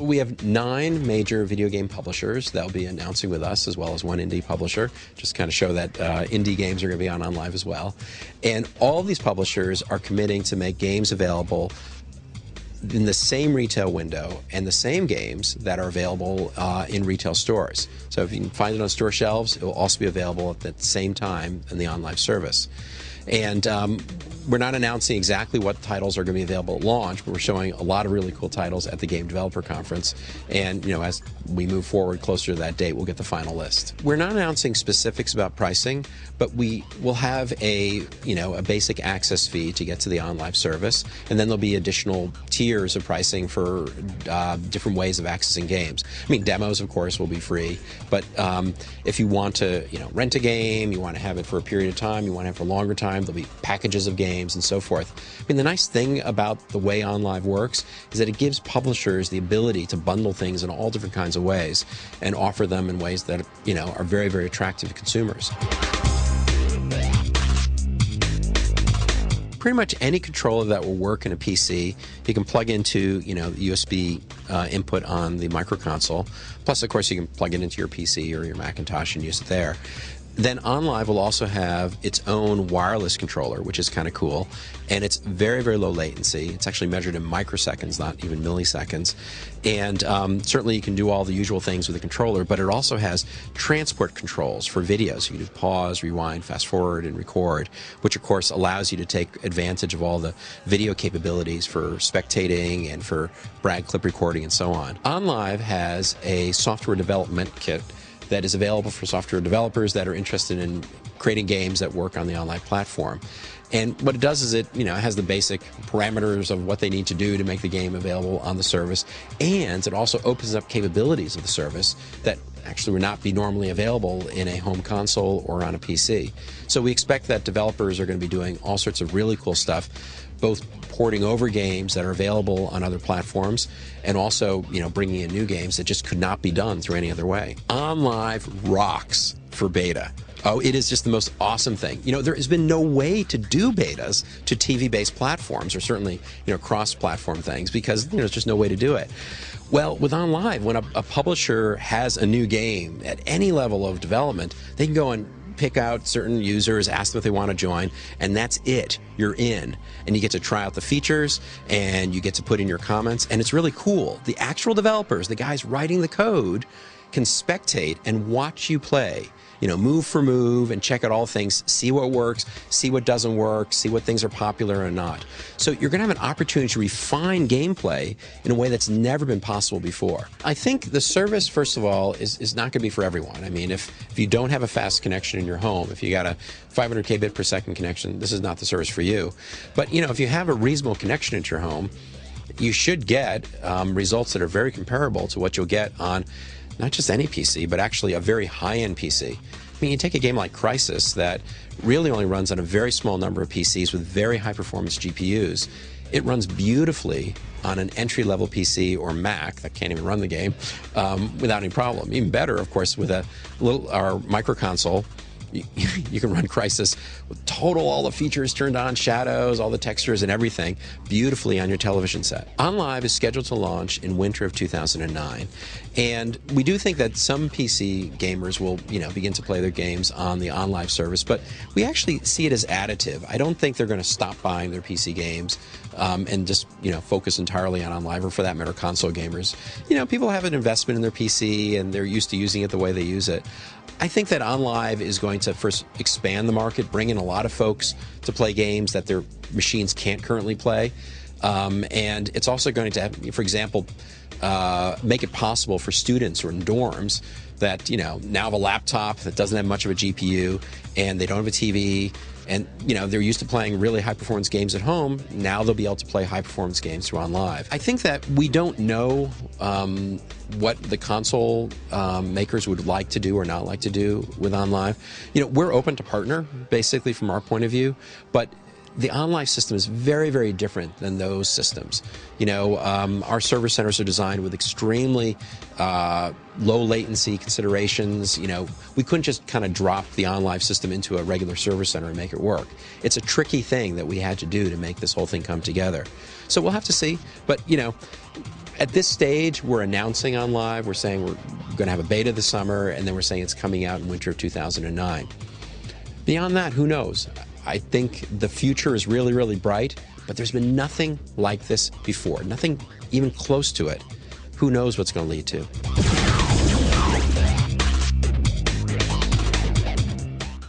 We have 9 major video game publishers that will be announcing with us, as well as 1 indie publisher, just kind of show that indie games are going to be on OnLive as well. And all of these publishers are committing to make games available in the same retail window and the same games that are available in retail stores. So if you can find it on store shelves, it will also be available at the same time in the OnLive service. And we're not announcing exactly what titles are going to be available at launch, but we're showing a lot of really cool titles at the Game Developer Conference. And, you know, as we move forward closer to that date, we'll get the final list. We're not announcing specifics about pricing, but we will have a basic access fee to get to the OnLive service, and then there'll be additional tiers of pricing for different ways of accessing games. I mean, demos, of course, will be free, but if you want to, rent a game, you want to have it for a period of time, you want to have it for a longer time, there'll be packages of games and so forth. I mean, the nice thing about the way OnLive works is that it gives publishers the ability to bundle things in all different kinds of ways and offer them in ways that, are very, very attractive to consumers. Pretty much any controller that will work in a PC, you can plug into, USB input on the micro console. Plus, of course, you can plug it into your PC or your Macintosh and use it there. Then OnLive will also have its own wireless controller, which is kind of cool. And it's very, very low latency. It's actually measured in microseconds, not even milliseconds. And certainly you can do all the usual things with the controller, but it also has transport controls for videos. You can do pause, rewind, fast forward, and record, which of course allows you to take advantage of all the video capabilities for spectating and for brag clip recording and so on. OnLive has a software development kit that is available for software developers that are interested in creating games that work on the OnLive platform. And what it does is it has the basic parameters of what they need to do to make the game available on the service, and it also opens up capabilities of the service that actually would not be normally available in a home console or on a PC. So we expect that developers are going to be doing all sorts of really cool stuff, both porting over games that are available on other platforms and also, bringing in new games that just could not be done through any other way. OnLive rocks for beta. Oh, it is just the most awesome thing. There has been no way to do betas to TV-based platforms, or certainly, cross-platform things, because there's just no way to do it. Well, with OnLive, when a publisher has a new game at any level of development, they can go and pick out certain users, ask them if they want to join, and that's it. You're in. And you get to try out the features, and you get to put in your comments, and it's really cool. The actual developers, the guys writing the code, can spectate and watch you play, move for move, and check out all things, see what works, see what doesn't work, see what things are popular or not. So you're going to have an opportunity to refine gameplay in a way that's never been possible before. I think the service, first of all, is not going to be for everyone. I mean, if you don't have a fast connection in your home, if you got a 500 kbit per second connection, this is not the service for you. But, if you have a reasonable connection into your home, you should get results that are very comparable to what you'll get on not just any PC, but actually a very high-end PC. I mean, you take a game like Crysis that really only runs on a very small number of PCs with very high-performance GPUs. It runs beautifully on an entry-level PC or Mac that can't even run the game without any problem. Even better, of course, with our micro console. You can run Crysis with all the features turned on, shadows, all the textures and everything, beautifully on your television set. OnLive is scheduled to launch in winter of 2009. And we do think that some PC gamers will, begin to play their games on the OnLive service, but we actually see it as additive. I don't think they're going to stop buying their PC games and just, focus entirely on OnLive, or for that matter, console gamers. People have an investment in their PC and they're used to using it the way they use it. I think that OnLive is going to first expand the market, bring in a lot of folks to play games that their machines can't currently play. And it's also going to, for example, make it possible for students who are in dorms that, now have a laptop that doesn't have much of a GPU and they don't have a TV, and, they're used to playing really high-performance games at home. Now they'll be able to play high-performance games through OnLive. I think that we don't know what the console makers would like to do or not like to do with OnLive. We're open to partner, basically, from our point of view, but the OnLive system is very, very different than those systems. Our server centers are designed with extremely low latency considerations. We couldn't just kind of drop the OnLive system into a regular server center and make it work. It's a tricky thing that we had to do to make this whole thing come together. So we'll have to see. But, At this stage, we're announcing OnLive. We're saying we're going to have a beta this summer, and then we're saying it's coming out in winter of 2009. Beyond that, who knows? I think the future is really, really bright, but there's been nothing like this before, nothing even close to it. Who knows what's going to lead to?